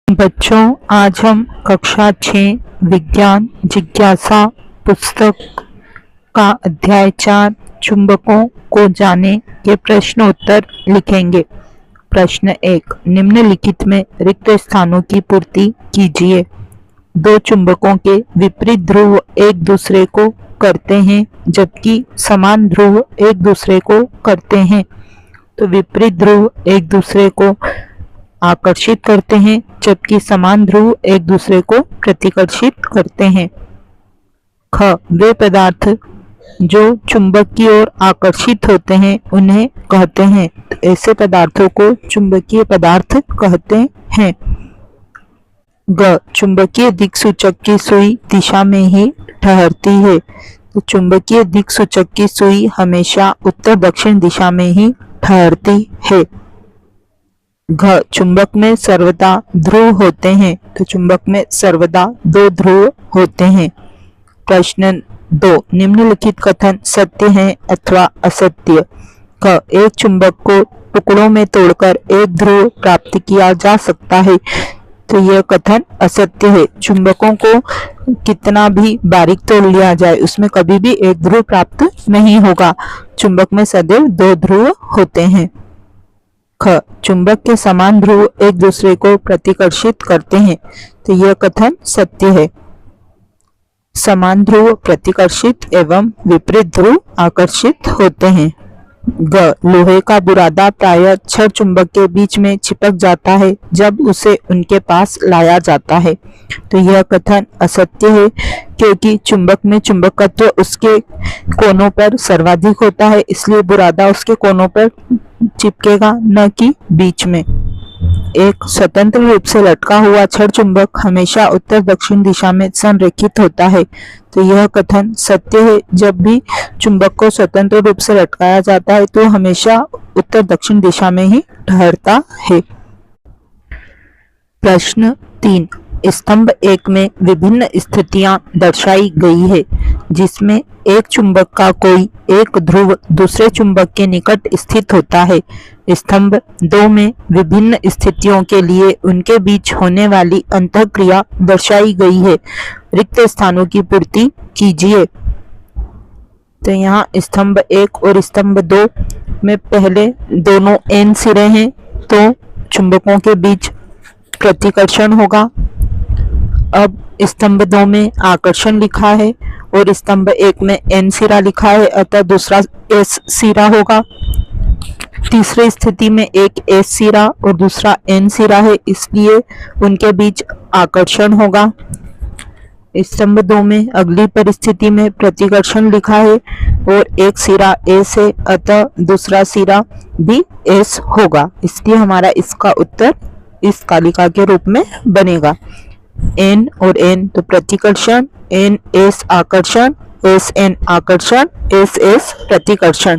बच्चों, आज हम कक्षा 6 विज्ञान जिज्ञासा पुस्तक का अध्याय 4 चुंबकों को जाने के प्रश्न उत्तर लिखेंगे। प्रश्न 1, निम्नलिखित में रिक्त स्थानों की पूर्ति कीजिए। दो चुंबकों के विपरीत ध्रुव एक दूसरे को करते हैं जबकि समान ध्रुव एक दूसरे को करते हैं। तो विपरीत ध्रुव एक दूसरे को आकर्षित करते हैं जबकि समान ध्रुव एक दूसरे को प्रतिकर्षित करते हैं। ख, वे पदार्थ जो चुंबक की ओर आकर्षित होते हैं उन्हें कहते हैं। तो ऐसे पदार्थों को चुंबकीय पदार्थ कहते हैं। ग, चुंबकीय दिक्सूचक की सुई दिशा में ही ठहरती है। तो चुंबकीय दिक्सूचक की सुई हमेशा उत्तर दक्षिण दिशा में ही ठहरती है। घ, चुंबक में सर्वदा ध्रुव होते हैं। तो चुंबक में सर्वदा दो ध्रुव होते हैं। प्रश्न 2, निम्नलिखित कथन सत्य है अथवा असत्य। क, एक चुंबक को टुकड़ों में तोड़कर एक ध्रुव प्राप्त किया जा सकता है। तो यह कथन असत्य है। चुंबकों को कितना भी बारीक तोड़ लिया जाए उसमें कभी भी एक ध्रुव प्राप्त नहीं होगा। चुंबक में सदैव दो ध्रुव होते हैं। ख, चुंबक के समान ध्रुव एक दूसरे को प्रतिकर्षित करते हैं। तो यह कथन सत्य है। समान ध्रुव प्रतिकर्षित एवं विपरीत ध्रुव आकर्षित होते हैं। ग, लोहे का बुरादा प्रायः छड़ चुंबक के बीच में चिपक जाता है जब उसे उनके पास लाया जाता है। तो यह कथन असत्य है क्योंकि चुंबक में चुंबकत्व उसके कोनों पर सर्वाधिक होता है, इसलिए बुरादा उसके कोनों पर चिपकेगा न कि बीच में। एक स्वतंत्र रूप से लटका हुआ छड़ चुंबक हमेशा उत्तर दक्षिण दिशा में संरेखित होता है। तो यह कथन सत्य है। जब भी चुंबक को स्वतंत्र रूप से लटकाया जाता है तो हमेशा उत्तर दक्षिण दिशा में ही ठहरता है। प्रश्न 3, स्तंभ 1 में विभिन्न स्थितियां दर्शाई गई है जिसमें एक चुंबक का कोई एक ध्रुव दूसरे चुंबक के निकट स्थित होता है। स्तंभ 2 में विभिन्न स्थितियों के लिए उनके बीच होने वाली अंतःक्रिया दर्शाई गई है। रिक्त स्थानों की पूर्ति कीजिए। तो यहाँ स्तंभ 1 और स्तंभ 2 में पहले दोनों एन सिरे हैं तो चुंबकों के बीच प्रतिकर्षण होगा। अब स्तंभ 2 में आकर्षण लिखा है और स्तंभ 1 में एन सिरा लिखा है, अतः दूसरा एस सिरा होगा। तीसरी स्थिति में एक एस सिरा और दूसरा एन सिरा है, इसलिए उनके बीच आकर्षण होगा। स्तंभ 2 में अगली परिस्थिति में प्रतिकर्षण लिखा है और एक सिरा एस है, अतः दूसरा सिरा भी एस होगा, इसलिए हमारा इसका उत्तर इस तालिका के रूप में बनेगा। एन और एन तो प्रतिकर्षण, एन एस आकर्षण, एस एन आकर्षण, एस एस प्रतिकर्षण।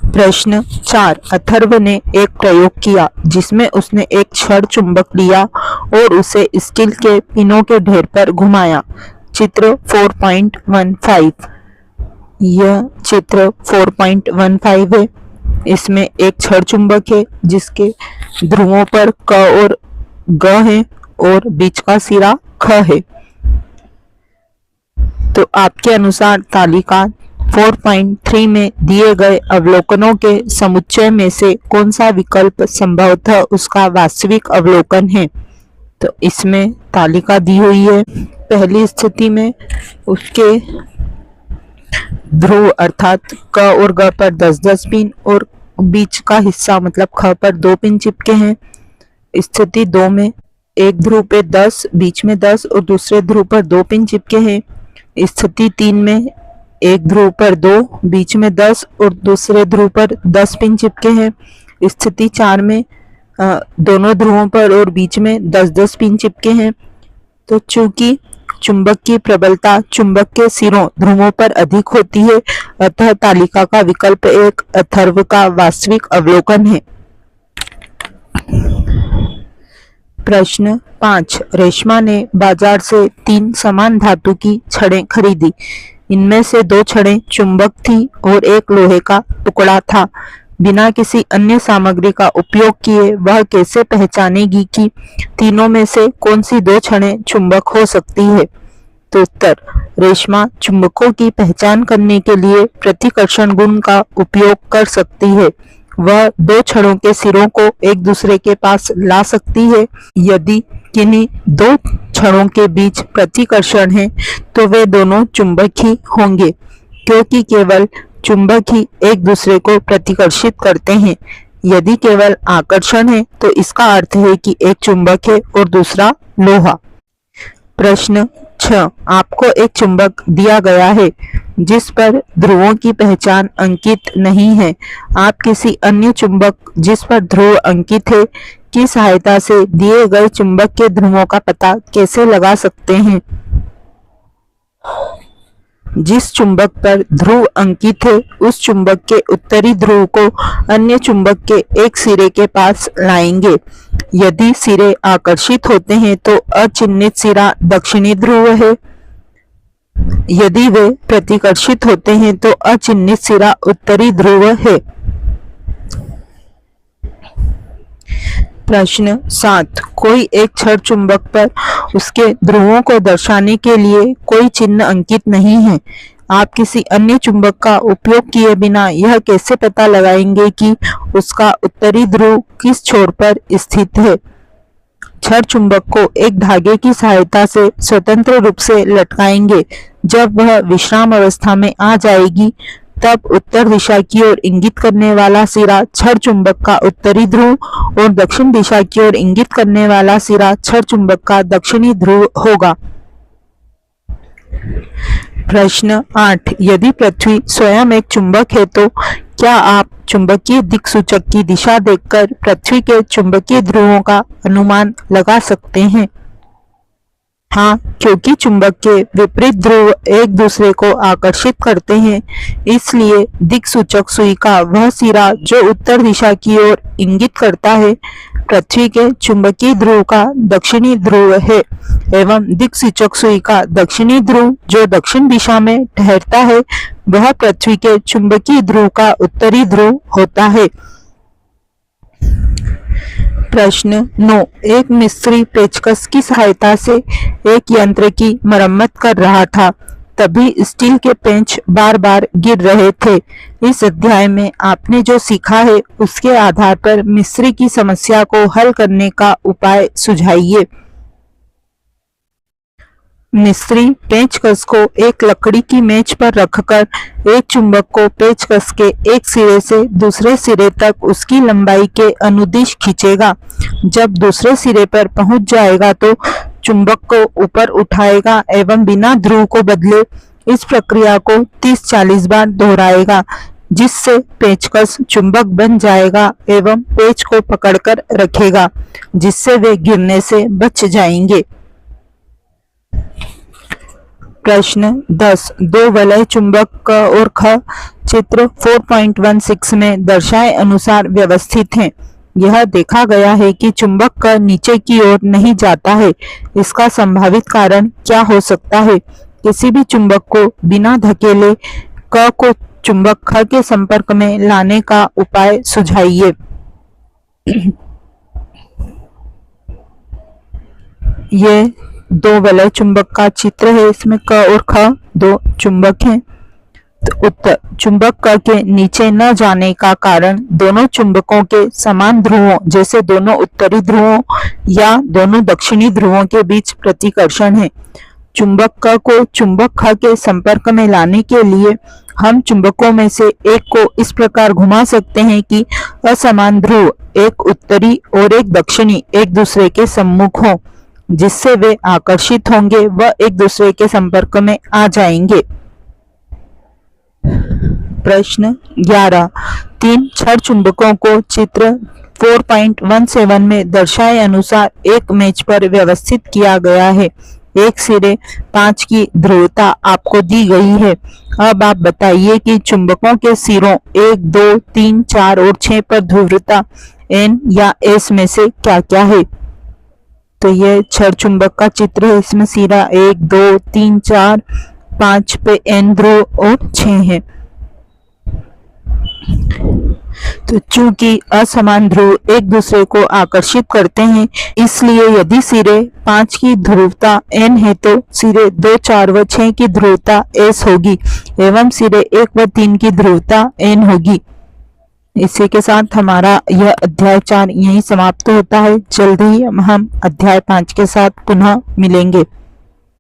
प्रश्न 4, अथर्व ने एक प्रयोग किया जिसमें उसने एक छड़ चुंबक लिया और उसे स्टील के पिनों के ढेर पर घुमाया। चित्र 4.15। यह चित्र 4.15 है। इसमें एक छड़ चुंबक है जिसके ध्रुवों पर क और ग है और बीच का सिरा ख है। तो आपके अनुसार तालिका 4.3 में दिए गए अवलोकनों के समुच्चय में से कौन सा विकल्प संभवतः उसका वास्तविक अवलोकन है। तो इसमें तालिका दी हुई है। पहली स्थिति में उसके ध्रुव अर्थात क और ग पर 10-10 पिन और बीच का हिस्सा मतलब ख पर 2 पिन चिपके हैं। स्थिति 2 में एक ध्रुव पे 10, बीच में 10 और दूसरे ध्रुव पर 2 पिन चिपके हैं। स्थिति 3 में एक ध्रुव पर 2, बीच में 10 और दूसरे ध्रुव पर 10 पिन चिपके हैं। स्थिति 4 में दोनों ध्रुवों पर और बीच में 10-10 पिन चिपके हैं। तो चूंकि चुंबक की प्रबलता चुंबक के सिरों ध्रुवों पर अधिक होती है, अतः तालिका का विकल्प एक अथर्व का वास्तविक अवलोकन है। प्रश्न 5, रेशमा ने बाजार से 3 समान धातु की छड़ें खरीदी। इनमें से 2 छड़ें चुंबक थी और एक लोहे का टुकड़ा था। बिना किसी अन्य सामग्री का उपयोग किए वह कैसे पहचानेगी कि तीनों में से कौन सी दो छड़ें चुंबक हो सकती है? तो उत्तर, रेशमा चुंबकों की पहचान करने के लिए प्रतिकर्षण गुण का उपयोग कर सकती है। वह दो छड़ों के सिरों को एक दूसरे के पास ला सकती है। यदि किन्हीं दो छड़ों के बीच प्रतिकर्षण है तो वे दोनों चुंबक ही होंगे, क्योंकि केवल चुंबक ही एक दूसरे को प्रतिकर्षित करते हैं। यदि केवल आकर्षण है तो इसका अर्थ है कि एक चुंबक है और दूसरा लोहा। प्रश्न 6, आपको एक चुंबक दिया गया है जिस पर ध्रुवों की पहचान अंकित नहीं है। आप किसी अन्य चुंबक जिस पर ध्रुव अंकित है की सहायता से दिए गए चुंबक के ध्रुवों का पता कैसे लगा सकते हैं? जिस चुंबक पर ध्रुव अंकित है उस चुंबक के उत्तरी ध्रुव को अन्य चुंबक के एक सिरे के पास लाएंगे। यदि सिरे आकर्षित होते हैं तो अचिह्नित सिरा दक्षिणी ध्रुव है। यदि वे प्रतिकर्षित होते हैं तो अचिह्नित सिरा उत्तरी ध्रुव है। प्रश्न 7, कोई एक छड़ चुंबक पर उसके ध्रुवों को दर्शाने के लिए कोई चिन्ह अंकित नहीं है। आप किसी अन्य चुंबक का उपयोग किए बिना यह कैसे पता लगाएंगे कि उसका उत्तरी ध्रुव किस छोर पर स्थित है? छड़ चुंबक को एक धागे की सहायता से स्वतंत्र रूप से लटकाएंगे। जब वह विश्राम अवस्था में आ जाएगी तब उत्तर दिशा की ओर इंगित करने वाला सिरा छड़ चुंबक का उत्तरी ध्रुव और दक्षिण दिशा की ओर इंगित करने वाला सिरा छड़ चुंबक का दक्षिणी ध्रुव होगा। प्रश्न 8, यदि पृथ्वी स्वयं एक चुंबक है तो क्या आप चुंबकीय दिक्सूचक की दिशा देखकर पृथ्वी के चुंबकीय ध्रुवों का अनुमान लगा सकते हैं? हाँ, क्योंकि चुंबक के विपरीत ध्रुव एक दूसरे को आकर्षित करते हैं, इसलिए दिक्सूचक सुई का वह सिरा जो उत्तर दिशा की ओर इंगित करता है पृथ्वी के चुंबकीय ध्रुव का दक्षिणी ध्रुव है एवं दिक्सूचक सुई का दक्षिणी ध्रुव जो दक्षिण दिशा में ठहरता है वह पृथ्वी के चुंबकीय ध्रुव का उत्तरी ध्रुव होता है। प्रश्न 9, एक मिस्त्री पेचकस की सहायता से एक यंत्र की मरम्मत कर रहा था, तभी स्टील के पेंच बार बार गिर रहे थे। इस अध्याय में आपने जो सीखा है उसके आधार पर मिस्त्री की समस्या को हल करने का उपाय सुझाइए। मिस्त्री पेचकस को एक लकड़ी की मेज पर रखकर एक चुंबक को पेचकस के एक सिरे से दूसरे सिरे तक उसकी लंबाई के अनुदिश खींचेगा। जब दूसरे सिरे पर पहुंच जाएगा तो चुंबक को ऊपर उठाएगा एवं बिना ध्रुव को बदले इस प्रक्रिया को 30-40 बार दोहराएगा, जिससे पेचकस चुंबक बन जाएगा एवं पेच को पकड़कर रखेगा, जिससे वे गिरने से बच जाएंगे। प्रश्न 10, दो वलय चुंबक क और ख चित्र 4.16 में दर्शाए अनुसार व्यवस्थित हैं। यह देखा गया है कि चुंबक क नीचे की ओर नहीं जाता है। इसका संभावित कारण क्या हो सकता है? किसी भी चुंबक को बिना धकेले क को चुंबक ख के संपर्क में लाने का उपाय सुझाइए। ये दो वलय चुंबक का चित्र है। इसमें क और ख दो चुंबक हैं। तो उत्तर, चुंबक क के नीचे न जाने का कारण दोनों चुंबकों के समान ध्रुवों जैसे दोनों उत्तरी ध्रुवों या दोनों दक्षिणी ध्रुवों के बीच प्रतिकर्षण है। चुंबक क को चुंबक ख के संपर्क में लाने के लिए हम चुंबकों में से एक को इस प्रकार घुमा सकते हैं कि असमान ध्रुव, एक उत्तरी और एक दक्षिणी, एक दूसरे के सम्मुख हों, जिससे वे आकर्षित होंगे व एक दूसरे के संपर्क में आ जाएंगे। प्रश्न 11, तीन छड़ चुंबकों को चित्र 4.17 में दर्शाए अनुसार एक मेज पर व्यवस्थित किया गया है। एक सिरे 5 की ध्रुवता आपको दी गई है। अब आप बताइए कि चुंबकों के सिरों 1, 2, 3, 4 और 6 पर ध्रुवता N या S में से क्या क्या है? तो ये छड़ चुंबक का चित्र है। इसमें सिरा 1, 2, 3, 4, 5 पे N ध्रुव और 6 है। तो चूंकि असमान ध्रुव एक दूसरे को आकर्षित करते हैं, इसलिए यदि सिरे 5 की ध्रुवता n है तो सिरे 2, 4 व 6 की ध्रुवता s होगी एवं सिरे 1 व 3 की ध्रुवता n होगी। इसी के साथ हमारा यह अध्याय 4 यहीं समाप्त होता है। जल्द ही हम अध्याय 5 के साथ पुनः मिलेंगे।